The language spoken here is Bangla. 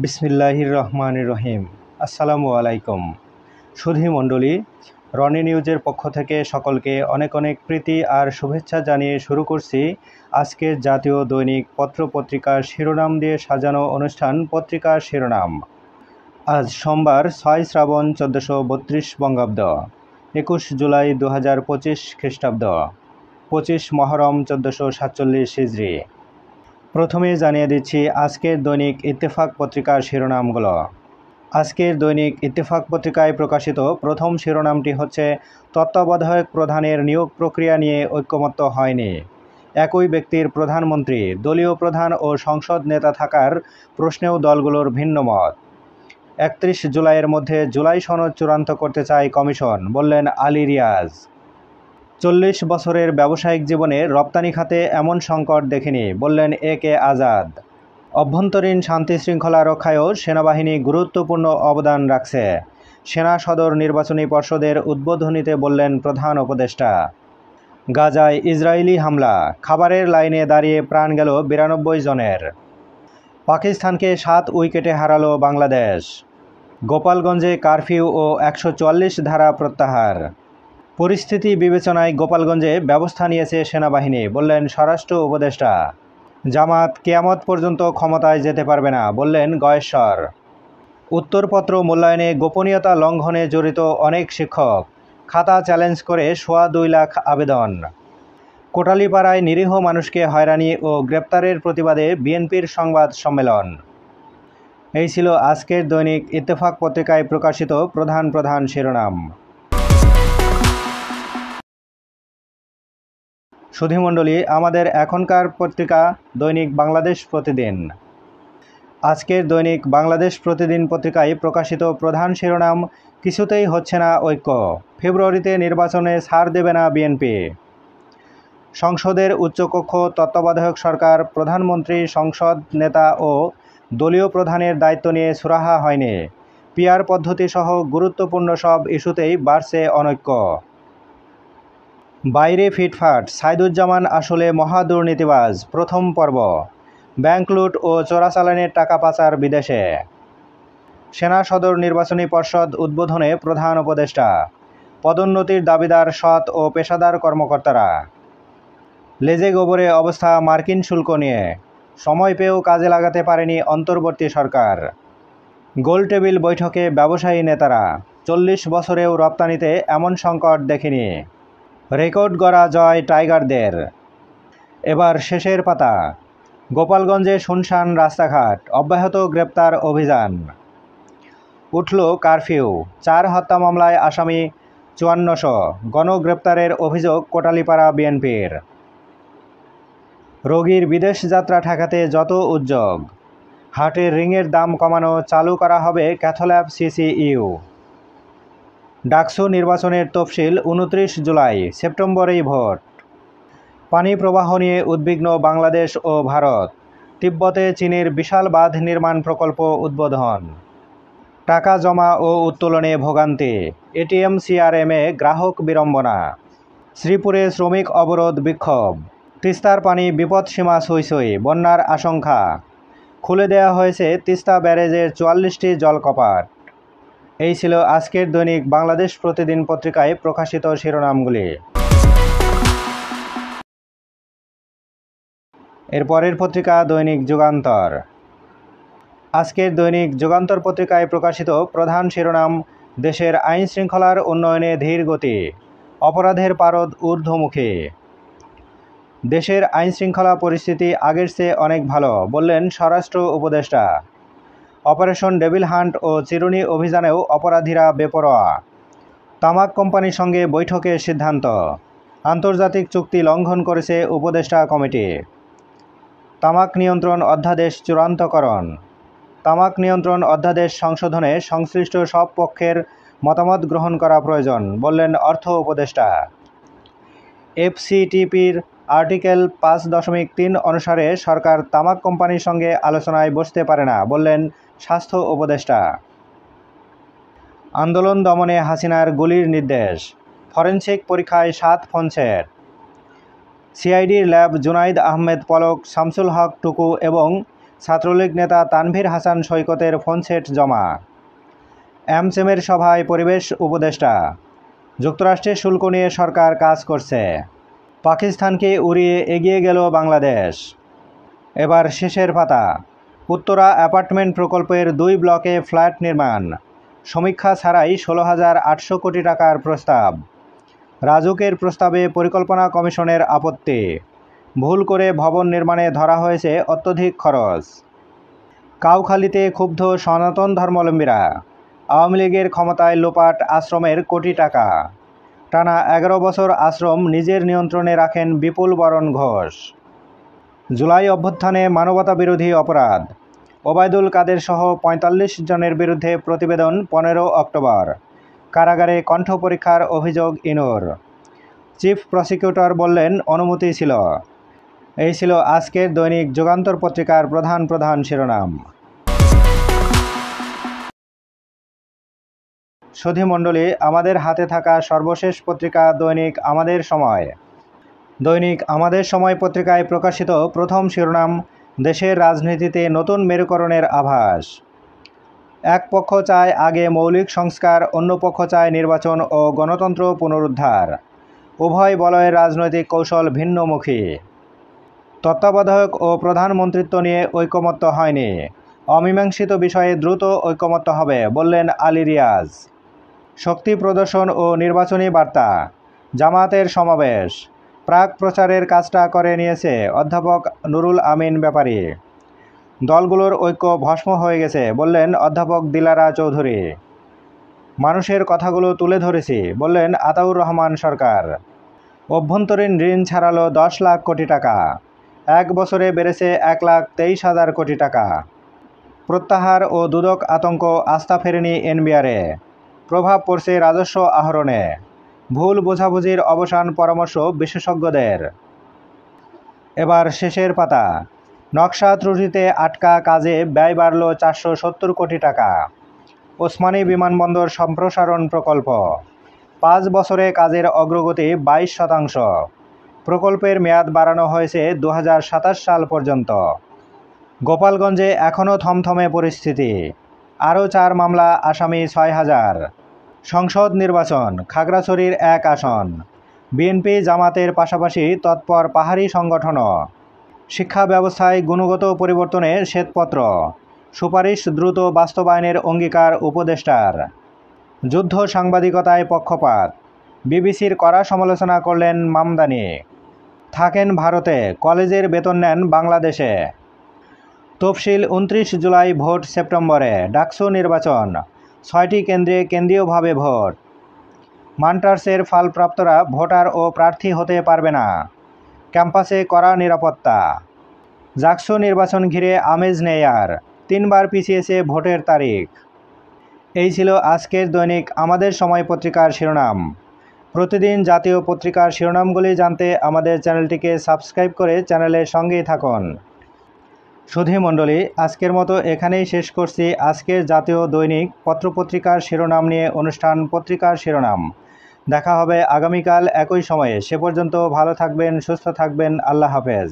বিসমিল্লাহির রহমানির রহিম। আসসালামু আলাইকুম সুধী মণ্ডলী, রনি নিউজের পক্ষ থেকে সকলকে অনেক অনেক প্রীতি আর শুভেচ্ছা জানিয়ে শুরু করছি আজকের জাতীয় দৈনিক পত্রপত্রিকার শিরোনাম দিয়ে সাজানো অনুষ্ঠান পত্রিকার শিরোনাম। আজ সোমবার 6 শ্রাবণ 1432 বঙ্গাব্দ, 21 জুলাই 2025 খ্রিস্টাব্দ, 25 মহরম 1447 হিজরি। প্রথমে জানিয়ে দিচ্ছি আজকের দৈনিক ইত্তেফাক পত্রিকার শিরোনামগুলো। আজকের দৈনিক ইত্তেফাক পত্রিকায় প্রকাশিত প্রথম শিরোনামটি হচ্ছে তত্ত্বাবধায়ক প্রধানের নিয়োগ প্রক্রিয়া নিয়ে ঐকমত্য হয়নি। একই ব্যক্তির প্রধানমন্ত্রী, দলীয় প্রধান ও সংসদ নেতা থাকার প্রশ্নেও দলগুলোর ভিন্ন মত। 31 জুলাইয়ের মধ্যে জুলাই সনদ চূড়ান্ত করতে চায় কমিশন, বললেন আলী রিয়াজ। 40 বছরের ব্যবসায়িক জীবনে রপ্তানি খাতে এমন সংকট দেখেনি, বললেন এ কে আজাদ। অভ্যন্তরীণ শান্তি শৃঙ্খলা রক্ষায়ও সেনাবাহিনী গুরুত্বপূর্ণ অবদান রাখছে, সেনা সদর নির্বাচনী পর্ষদের উদ্বোধনীতে বললেন প্রধান উপদেষ্টা। গাজায় ইসরায়েলি হামলা, খাবারের লাইনে দাঁড়িয়ে প্রাণ গেল 92 জনের। পাকিস্তানকে 7 উইকেটে হারালো বাংলাদেশ। গোপালগঞ্জে কারফিউ ও 144 ধারা প্রত্যাহার। পরিস্থিতি বিবেচনায় গোপালগঞ্জে ব্যবস্থা নিয়েছে সেনাবাহিনী, বললেন স্বরাষ্ট্র উপদেষ্টা। জামাত কিয়ামত পর্যন্ত ক্ষমতায় যেতে পারবে না, বললেন গয়েশ্বর। উত্তরপত্র মূল্যায়নে গোপনীয়তা লঙ্ঘনে জড়িত অনেক শিক্ষক, খাতা চ্যালেঞ্জ করে 2.25 লাখ আবেদন। কোটালীপাড়ায় নিরীহ মানুষকে হয়রানি ও গ্রেপ্তারের প্রতিবাদে বিএনপির সংবাদ সম্মেলন। এই ছিল আজকের দৈনিক ইত্তেফাক পত্রিকায় প্রকাশিত প্রধান প্রধান শিরোনাম। সুধীমণ্ডলী, আমাদের এখনকার পত্রিকা দৈনিক বাংলাদেশ প্রতিদিন। আজকের দৈনিক বাংলাদেশ প্রতিদিন পত্রিকায় প্রকাশিত প্রধান শিরোনাম, কিছুতেই হচ্ছে না ঐক্য, ফেব্রুয়ারিতে নির্বাচনে ছাড় দেবে না বিএনপি। সংসদের উচ্চকক্ষ তত্ত্বাবধায়ক সরকার, প্রধানমন্ত্রী, সংসদ নেতা ও দলীয় প্রধানের দায়িত্ব নিয়ে সুরাহা হয়নি। পিআর পদ্ধতি সহ গুরুত্বপূর্ণ সব ইস্যুতেই বাড়ছে অনৈক্য। বাইরে ফিটফাট, সাইদুজ্জামান আসলে মহা দুর্নীতিবাজ, প্রথম পর্ব। ব্যাংক লুট ও চোরাচালানের টাকা পাচার বিদেশে। সেনা সদর নির্বাচনী পর্ষদ উদ্বোধনে প্রধান উপদেষ্টা। পদোন্নতির দাবিদার সৎ ও পেশাদার কর্মকর্তারা। লেজে গোবরে অবস্থা মার্কিন শুল্ক নিয়ে, সময় পেয়েও কাজে লাগাতে পারেনি অন্তর্বর্তী সরকার। গোলটেবিল বৈঠকে ব্যবসায়ী নেতারা, 40 বছরেও রপ্তানিতে এমন সংকট দেখেনি। রেকর্ড গড়া জয় টাইগারদের। এবার শেষের পাতা। গোপালগঞ্জে শুনশান রাস্তাঘাট, অব্যাহত গ্রেপ্তার অভিযান। উঠল কারফিউ, 4 হত্যা মামলায় আসামি 5400, গণগ্রেপ্তারের অভিযোগ কোটালীপাড়া বিএনপির। রোগীর বিদেশ যাত্রা ঠেকাতে যত উদ্যোগ, হাটের রিংয়ের দাম কমানো, চালু করা হবে ক্যাথোল্যাব সিসিইউ। ডাকসু নির্বাচনের তফসিল 29 জুলাই, সেপ্টেম্বরেই ভোট। পানি প্রবাহ নিয়ে উদ্বিগ্ন বাংলাদেশ ও ভারত, তিব্বতে চীনের বিশাল বাঁধ নির্মাণ প্রকল্প উদ্বোধন। টাকা জমা ও উত্তোলনে ভোগান্তি, এটিএম সিআরএমে গ্রাহক বিড়ম্বনা। শ্রীপুরে শ্রমিক অবরোধ বিক্ষোভ। তিস্তার পানি বিপদসীমা ছুঁই, বন্যার আশঙ্কা। খুলে দেওয়া হয়েছে তিস্তা ব্যারেজের 44টি জলকপাট। এই ছিল আজকের দৈনিক বাংলাদেশ প্রতিদিন পত্রিকায় প্রকাশিত শিরোনামগুলি। এর পরের পত্রিকা দৈনিক যুগান্তর। আজকের দৈনিক যুগান্তর পত্রিকায় প্রকাশিত প্রধান শিরোনাম, দেশের আইন শৃঙ্খলার উন্নয়নে ধীর গতি, অপরাধের পারদ ঊর্ধ্বমুখী। দেশের আইন শৃঙ্খলা পরিস্থিতি আগের চেয়ে অনেক ভালো, বললেন স্বরাষ্ট্র উপদেষ্টা। অপারেশন ডেভিল হান্ট ও চিরুনি অভিযানেও অপরাধীরা বেপরোয়া। তামাক কোম্পানির সঙ্গে বৈঠকে সিদ্ধান্ত, আন্তর্জাতিক চুক্তি লঙ্ঘন করেছে উপদেষ্টা কমিটি। তামাক নিয়ন্ত্রণ অধ্যাদেশ চূড়ান্তকরণ। তামাক নিয়ন্ত্রণ অধ্যাদেশ সংশোধনে সংশ্লিষ্ট সব পক্ষের মতামত গ্রহণ করা প্রয়োজন, বললেন অর্থ উপদেষ্টা। এফসিটিপির আর্টিকেল 5.3 অনুসারে সরকার তামাক কোম্পানির সঙ্গে আলোচনায় বসতে পারে না, বললেন স্বাস্থ্য উপদেষ্টা। আন্দোলন দমনে হাসিনার গুলির নির্দেশ, ফরেনসিক পরীক্ষায় 7 ফোনসেট। সিআইডির ল্যাব জুনাইদ আহমেদ পলক, শামসুল হক টুকু এবং ছাত্রলীগ নেতা তানভীর হাসান সৈকতের ফোন সেট জমা। এমসেমের সভায় পরিবেশ উপদেষ্টা। যুক্তরাষ্ট্রের শুল্ক নিয়ে সরকার কাজ করছে। পাকিস্তানকে উড়িয়ে এগিয়ে গেল বাংলাদেশ। এবার শেষের পাতা। উত্তরা অ্যাপার্টমেন্ট প্রকল্পের 2 ব্লকে ফ্ল্যাট নির্মাণ। সমীক্ষা ছাড়াই 16,800 কোটি টাকার প্রস্তাব। রাজুকের প্রস্তাবে পরিকল্পনা কমিশনের আপত্তি। ভুল করে ভবন নির্মাণে ধরা হয়েছে অত্যধিক খরচ। কাউখালীতে ক্ষুব্ধ সনাতন ধর্মাবলম্বীরা। আওয়ামী লীগের ক্ষমতায় লোপাট আশ্রমের কোটি টাকা। টানা 11 বছর আশ্রম নিজের নিয়ন্ত্রণে রাখেন বিপুল বরণ ঘোষ। জুলাই অভ্যুত্থানে মানবতাবিরোধী অপরাধ। ওবায়দুল কাদের সহ 45 জনের বিরুদ্ধে প্রতিবেদন 15 অক্টোবর। কারাগারে কণ্ঠ পরীক্ষার অভিযোগ ইনুর। চিফ প্রসিকিউটর বললেন অনুমতি ছিল। এই ছিল আজকের দৈনিক যুগান্তর পত্রিকার প্রধান প্রধান শিরোনাম। সুধী মণ্ডলী, আমাদের হাতে থাকা সর্বশেষ পত্রিকা দৈনিক আমাদের সময়। দৈনিক আমাদের সময় পত্রিকায় প্রকাশিত প্রথম শিরোনাম, দেশের রাজনীতিতে নতুন মেরুকরণের আভাস। এক পক্ষ চায় আগে মৌলিক সংস্কার, অন্য পক্ষ চায় নির্বাচন ও গণতন্ত্র পুনরুদ্ধার। উভয় বলয়ের রাজনৈতিক কৌশল ভিন্নমুখী। তত্ত্বাবধায়ক ও প্রধানমন্ত্রিত্ব নিয়ে ঐকমত্য হয়নি। অমীমাংসিত বিষয়ে দ্রুত ঐকমত্য হবে, বললেন আলী রিয়াজ। শক্তি প্রদর্শন ও নির্বাচনী বার্তা। জামায়াতের সমাবেশ। প্রাক প্রচারের কাজটা করে নিয়েছে অধ্যাপক নুরুল আমিন ব্যাপারী। দলগুলোর ঐক্য ভস্ম হয়ে গেছে, বললেন অধ্যাপক দিলারা চৌধুরী। মানুষের কথাগুলো তুলে ধরেছি, বললেন আতাউর রহমান সরকার। অভ্যন্তরীণ ঋণ ছাড়ালো 10 লাখ কোটি টাকা। 1 বছরে বেড়েছে 1,23,000 কোটি টাকা। প্রত্যাহার ও দুদক আতঙ্ক, আস্থা ফেরেনি এনবিআরে। প্রভাব পড়ছে রাজস্ব আহরণে। ভুল বোঝাবুঝির অবসান পরামর্শ বিশেষজ্ঞদের। এবার শেষের পাতা। নকশা ত্রুটিতে আটকা কাজে ব্যয় বাড়ল 470 কোটি টাকা। ওসমানী বিমানবন্দর সম্প্রসারণ প্রকল্প। 5 বছরে কাজের অগ্রগতি 22%। প্রকল্পের মেয়াদ বাড়ানো হয়েছে 2027 সাল পর্যন্ত। গোপালগঞ্জে এখনও থমথমে পরিস্থিতি। আরও 4 মামলা, আসামি 6,000। সংসদ নির্বাচন, খাগড়াছড়ির 1 আসন। বিএনপি জামাতের পাশাপাশি তৎপর পাহাড়ি সংগঠনও। শিক্ষা ব্যবস্থায় গুণগত পরিবর্তনের শ্বেতপত্র। সুপারিশ দ্রুত বাস্তবায়নের অঙ্গীকার উপদেষ্টার। যুদ্ধ সাংবাদিকতায় পক্ষপাত। বিবিসির কড়া সমালোচনা করলেন মামদানি। থাকেন ভারতে, কলেজের বেতন নেন বাংলাদেশে। তফসিল 29 জুলাই, ভোট সেপ্টেম্বরে। ডাকসু নির্বাচন, 6টি কেন্দ্রে কেন্দ্রীয়ভাবে ভোট। মান্টার্সের ফালপ্রাপ্তরা ভোটার ও প্রার্থী হতে পারবে না। ক্যাম্পাসে কড়া নিরাপত্তা। ডাকসু নির্বাচন ঘিরে আমেজ নেই আর। 3 বার পিছিয়েছে ভোটের তারিখ। এই ছিল আজকের দৈনিক আমাদের সময় পত্রিকার শিরোনাম। প্রতিদিন জাতীয় পত্রিকার শিরোনামগুলি জানতে আমাদের চ্যানেলটিকে সাবস্ক্রাইব করে চ্যানেলের সঙ্গেই থাকুন। সুধী মণ্ডলী, আজকের মতো এখানেই শেষ করছি আজকের জাতীয় দৈনিক পত্রপত্রিকার শিরোনাম নিয়ে অনুষ্ঠান পত্রিকার শিরোনাম। দেখা হবে আগামীকাল একই সময়ে। সে পর্যন্ত ভালো থাকবেন, সুস্থ থাকবেন। আল্লাহ হাফেজ।